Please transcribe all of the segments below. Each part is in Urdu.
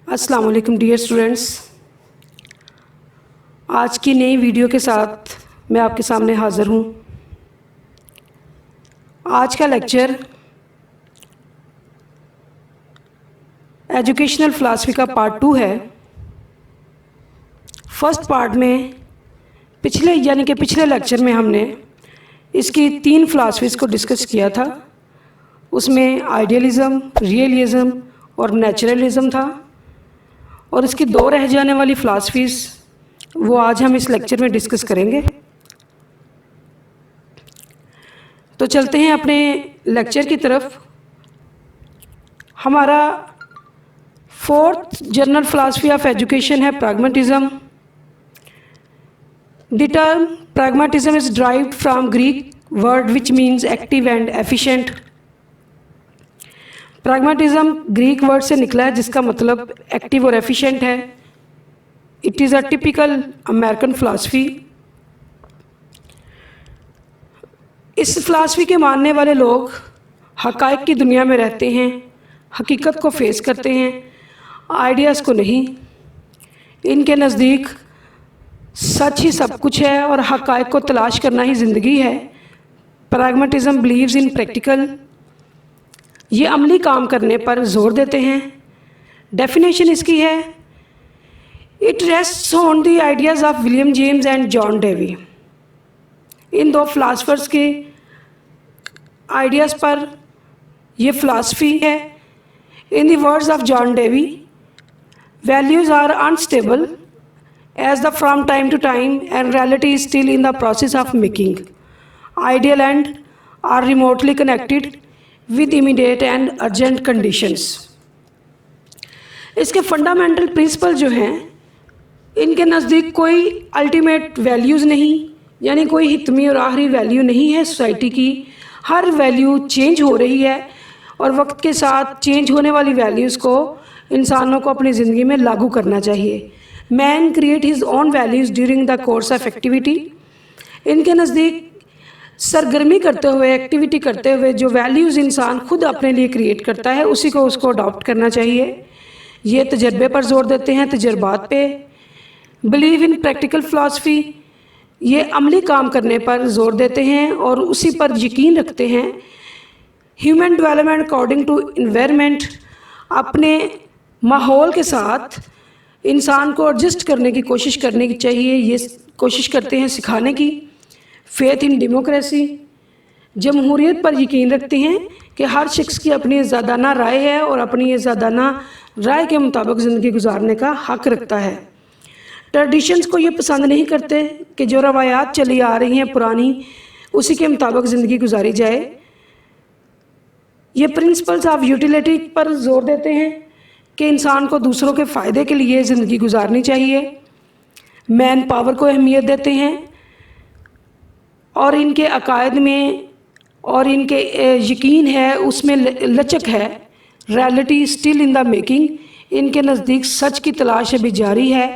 السلام علیکم ڈیئر اسٹوڈنٹس، آج کی نئی ویڈیو کے ساتھ میں آپ کے سامنے حاضر ہوں۔ آج کا لیکچر ایجوکیشنل فلاسفی کا پارٹ 2 ہے۔ فرسٹ پارٹ میں پچھلے لیکچر میں ہم نے اس کی 3 فلاسفیز کو ڈسکس کیا تھا۔ اس میں آئیڈیلزم، ریئلزم اور نیچرلزم تھا، اور اس کی 2 رہ جانے والی فلاسفیز وہ آج ہم اس لیکچر میں ڈسکس کریں گے۔ تو چلتے ہیں اپنے لیکچر کی طرف۔ ہمارا 4th general philosophy of education ہے pragmatism. The term pragmatism is derived from Greek word which means active and efficient۔ Pragmatism Greek word سے نکلا ہے جس کا مطلب ایکٹیو اور ایفیشینٹ ہے۔ It is a typical American philosophy. اس فلاسفی کے ماننے والے لوگ حقائق کی دنیا میں رہتے ہیں، حقیقت کو فیس کرتے ہیں، آئیڈیاز کو نہیں۔ ان کے نزدیک سچ ہی سب کچھ ہے اور حقائق کو تلاش کرنا ہی زندگی ہے۔ پریگمیٹزم بلیوز ان پریکٹیکل، یہ عملی کام کرنے پر زور دیتے ہیں۔ ڈیفینیشن اس کی ہے، it rests on the ideas of William James and John Dewey. ان 2 فلاسفرز کے آئیڈیاز پر یہ فلاسفی ہے۔ In the words of John Dewey, values are unstable as the from time to time and reality is still in the process of making. Ideal and are remotely connected with immediate and urgent conditions. اس کے فنڈامنٹل پرنسپل جو ہیں، ان کے نزدیک کوئی الٹیمیٹ ویلیوز نہیں، یعنی کوئی حتمی اور آخری ویلیو نہیں ہے سوسائٹی کی۔ ہر ویلیو چینج ہو رہی ہے، اور وقت کے ساتھ چینج ہونے والی ویلیوز کو انسانوں کو اپنی زندگی میں لاگو کرنا چاہیے۔ Man create his own values during the course of activity. ان کے نزدیک سرگرمی کرتے ہوئے، ایکٹیویٹی کرتے ہوئے جو ویلیوز انسان خود اپنے لیے کریٹ کرتا ہے اسی کو اس کو اڈاپٹ کرنا چاہیے۔ یہ تجربے پر زور دیتے ہیں، تجربات پہ۔ بلیو ان پریکٹیکل فلاسفی، یہ عملی کام کرنے پر زور دیتے ہیں اور اسی پر یقین رکھتے ہیں۔ Human development according to environment, اپنے ماحول کے ساتھ انسان کو ایڈجسٹ کرنے کی کوشش کرنے کی چاہیے، یہ کوشش کرتے ہیں سکھانے کی۔ فیتھ ان ڈیموکریسی، جمہوریت پر یقین رکھتے ہیں کہ ہر شخص کی اپنی آزادانہ رائے ہے اور اپنی آزادانہ رائے کے مطابق زندگی گزارنے کا حق رکھتا ہے۔ ٹریڈیشنز کو یہ پسند نہیں کرتے کہ جو روایات چلی آ رہی ہیں پرانی، اسی کے مطابق زندگی گزاری جائے۔ یہ پرنسپلز آف یوٹیلیٹی پر زور دیتے ہیں کہ انسان کو دوسروں کے فائدے کے لیے زندگی گزارنی چاہیے۔ مین پاور کو اہمیت دیتے ہیں، اور ان کے عقائد میں اور ان کے یقین ہے اس میں لچک ہے۔ Reality still in the making, ان کے نزدیک سچ کی تلاش ابھی جاری ہے۔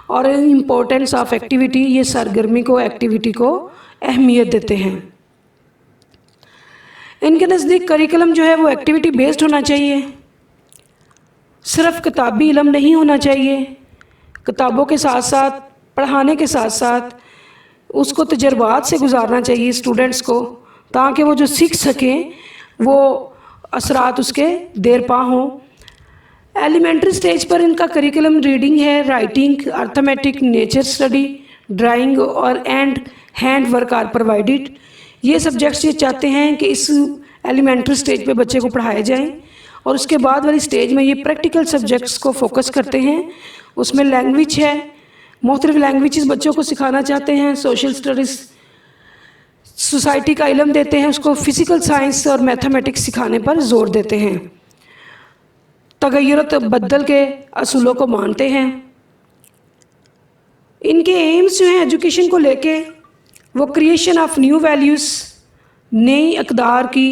اور امپورٹینس آف ایکٹیویٹی، یہ سرگرمی کو، ایکٹیویٹی کو اہمیت دیتے ہیں۔ ان کے نزدیک کریکلم جو ہے وہ ایکٹیویٹی بیسڈ ہونا چاہیے، صرف کتابی علم نہیں ہونا چاہیے۔ کتابوں کے ساتھ ساتھ، پڑھانے کے ساتھ ساتھ اس کو تجربات سے گزارنا چاہیے اسٹوڈنٹس کو، تاکہ وہ جو سیکھ سکیں وہ اثرات اس کے دیر پا ہوں۔ ایلیمنٹری سٹیج پر ان کا کریکلم ریڈنگ ہے، writing, arithmetic, nature study, drawing اور ہینڈ ورک آر پرووائڈیڈ۔ یہ سبجیکٹس یہ چاہتے ہیں کہ اس ایلیمنٹری سٹیج پہ بچے کو پڑھائے جائیں، اور اس کے بعد والی سٹیج میں یہ پریکٹیکل سبجیکٹس کو فوکس کرتے ہیں۔ اس میں لینگویج ہے، مختلف لینگویجز بچوں کو سکھانا چاہتے ہیں۔ سوشل اسٹڈیز، سوسائٹی کا علم دیتے ہیں، اس کو فزیکل سائنس اور میتھمیٹکس سکھانے پر زور دیتے ہیں۔ تغیر و تبدل کے اصولوں کو مانتے ہیں۔ ان کے ایمز جو ہیں ایجوکیشن کو لے کے، وہ کریشن آف نیو ویلیوز، نئی اقدار کی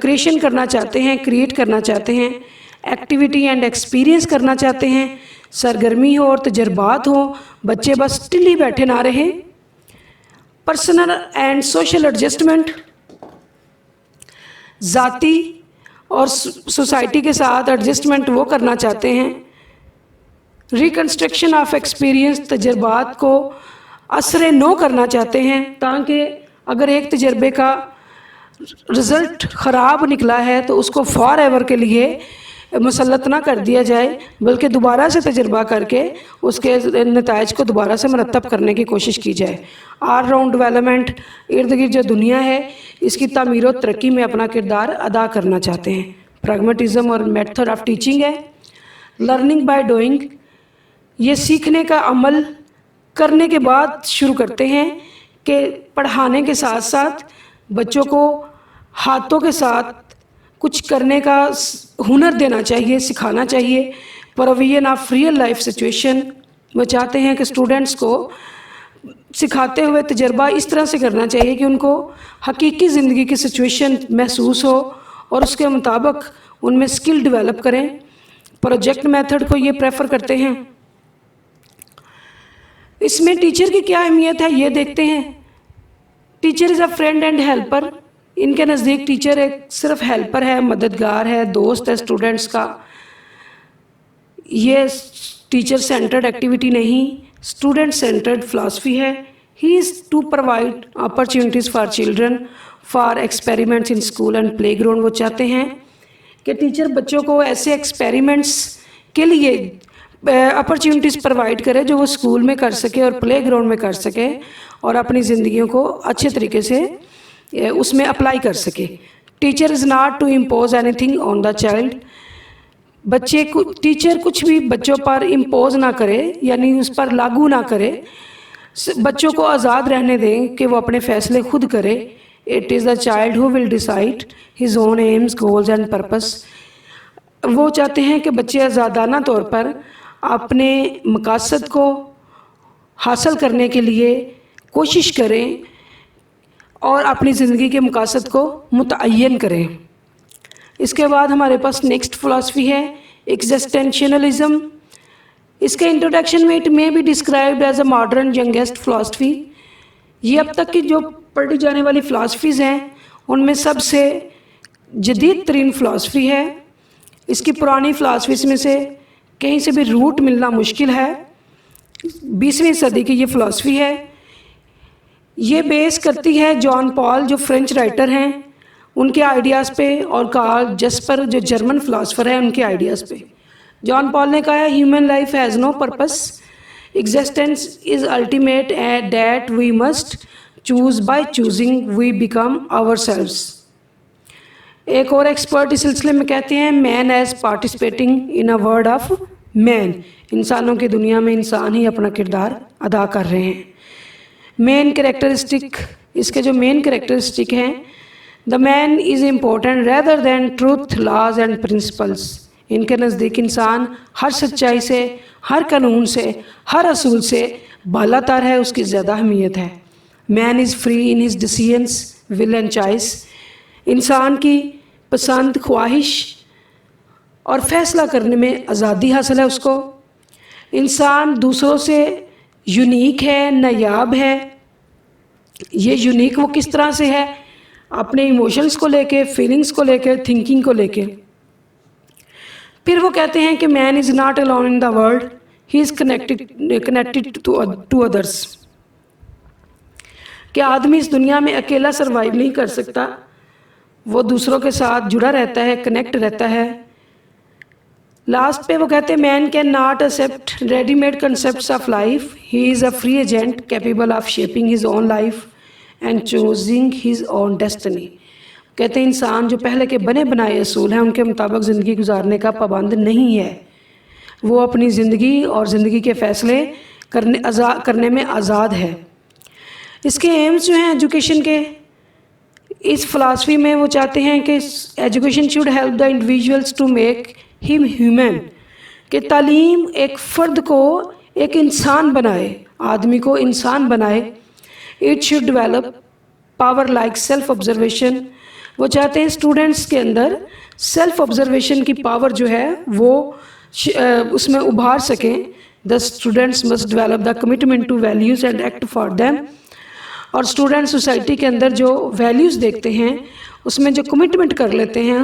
کریشن کرنا چاہتے ہیں، کریٹ کرنا چاہتے ہیں۔ ایکٹیویٹی اینڈ ایکسپیرینس کرنا چاہتے ہیں، سرگرمی ہو اور تجربات ہوں، بچے بس ٹل ہی بیٹھے نہ رہیں۔ پرسنل اینڈ سوشل ایڈجسٹمنٹ، ذاتی اور سوسائٹی کے ساتھ ایڈجسٹمنٹ وہ کرنا چاہتے ہیں. ریکنسٹرکشن آف ایکسپیرئنس، تجربات کو اثر نو کرنا چاہتے ہیں تاکہ اگر ایک تجربے کا رزلٹ خراب نکلا ہے تو اس کو فار ایور کے لیے مسلط نہ کر دیا جائے، بلکہ دوبارہ سے تجربہ کر کے اس کے نتائج کو دوبارہ سے مرتب کرنے کی کوشش کی جائے. آل راؤنڈ ڈیولپمنٹ، ارد گرد جو دنیا ہے اس کی تعمیر و ترقی میں اپنا کردار ادا کرنا چاہتے ہیں. پریگمیٹزم اور میتھڈ آف ٹیچنگ ہے. لرننگ بائی ڈوئنگ، یہ سیکھنے کا عمل کرنے کے بعد شروع کرتے ہیں کہ پڑھانے کے ساتھ ساتھ بچوں کو ہاتھوں کے ساتھ کچھ کرنے کا ہنر دینا چاہیے، سکھانا چاہیے. Provision of real life situation, وہ چاہتے ہیں کہ اسٹوڈنٹس کو سکھاتے ہوئے تجربہ اس طرح سے کرنا چاہیے کہ ان کو حقیقی زندگی کی سچویشن محسوس ہو اور اس کے مطابق ان میں سکل ڈیولپ کریں. پروجیکٹ میتھڈ کو یہ پریفر کرتے ہیں. اس میں ٹیچر کی کیا اہمیت ہے یہ دیکھتے ہیں. Teacher is a friend and helper. ان کے نزدیک ٹیچر ایک صرف ہیلپر ہے، مددگار ہے، دوست ہے اسٹوڈنٹس کا. یہ ٹیچر سینٹرڈ ایکٹیویٹی نہیں، اسٹوڈنٹ سینٹرڈ فلاسفی ہے. He is to provide opportunities for children for experiments in school and playground. وہ چاہتے ہیں کہ ٹیچر بچوں کو ایسے ایکسپیریمنٹس کے لیے اپرچونیٹیز پرووائڈ کرے جو وہ اسکول میں کر سکے اور پلے گراؤنڈ میں کر سکے اور اپنی زندگیوں کو اچھے طریقے سے اس میں اپلائی کر سکے. Teacher is not to impose anything on the child. Teacher کچھ بھی بچوں پر امپوز نہ کرے، یعنی اس پر لاگو نہ کرے. بچوں کو آزاد رہنے دیں کہ وہ اپنے فیصلے خود کرے. It is the child who will decide his own aims, goals and purpose. وہ چاہتے ہیں کہ بچے آزادانہ طور پر اپنے مقاصد کو حاصل کرنے کے لیے کوشش کریں اور اپنی زندگی کے مقاصد کو متعین کریں. اس کے بعد ہمارے پاس نیکسٹ فلاسفی ہے ایگزسٹینشنلزم. اس کے انٹروڈکشن میں it may be described as a modern youngest philosophy. یہ اب تک کی جو پڑھی جانے والی فلاسفیز ہیں ان میں سب سے جدید ترین فلاسفی ہے. اس کی پرانی فلاسفیز میں سے کہیں سے بھی روٹ ملنا مشکل ہے. 20ویں صدی کی یہ فلاسفی ہے. یہ بیس کرتی ہے جان پال جو فرینچ رائٹر ہیں ان کے آئیڈیاز پہ، اور کارل جسپر جو جرمن فلاسفر ہیں ان کے آئیڈیاز پہ. جان پال نے کہا ہے human life has no purpose, existence is ultimate and that we must choose by choosing we become ourselves. ایک اور ایکسپرٹ اس سلسلے میں کہتے ہیں man is participating in a world of man. انسانوں کی دنیا میں انسان ہی اپنا کردار ادا کر رہے ہیں. مین کریکٹرسٹک، اس کے جو مین کریکٹرسٹک ہیں، the man is important rather than truth, laws and principles. ان کے نزدیک انسان ہر سچائی سے، ہر قانون سے، ہر اصول سے بالا تر ہے، اس کی زیادہ اہمیت ہے. Man is free in his decisions, will and choice. انسان کی پسند، خواہش اور فیصلہ کرنے میں آزادی حاصل ہے اس کو. انسان دوسروں سے یونیک ہے، نایاب ہے. یہ یونیک وہ کس طرح سے ہے؟ اپنے ایموشنز کو لے کے، فیلنگز کو لے کے، تھنکنگ کو لے کے. پھر وہ کہتے ہیں کہ man is not alone in the world, he is connected to others. کہ آدمی اس دنیا میں اکیلا سروائیو نہیں کر سکتا، وہ دوسروں کے ساتھ جڑا رہتا ہے، کنیکٹ رہتا ہے. لاسٹ پہ وہ کہتے ہیں man can not accept ready made concepts of life, he is a free agent capable of shaping his own life and choosing his own destiny. کہتے ہیں انسان جو پہلے کے بنے بنائے اصول ہیں ان کے مطابق زندگی گزارنے کا پابند نہیں ہے. وہ اپنی زندگی اور زندگی کے فیصلے کرنے میں آزاد ہے. اس کے ایمز جو ہیں ایجوکیشن کے، اس فلاسفی میں وہ چاہتے ہیں کہ education should help the individuals to make him human. کہ تعلیم ایک فرد کو ایک انسان بنائے، آدمی کو انسان بنائے. It should develop power like self observation. وہ چاہتے ہیں اسٹوڈنٹس کے اندر سیلف آبزرویشن کی پاور جو ہے وہ اس میں ابھار سکیں. The students must develop the commitment to values and act for them. اور اسٹوڈنٹ سوسائٹی کے اندر جو ویلیوز دیکھتے ہیں اس میں جو کمٹمنٹ کر لیتے ہیں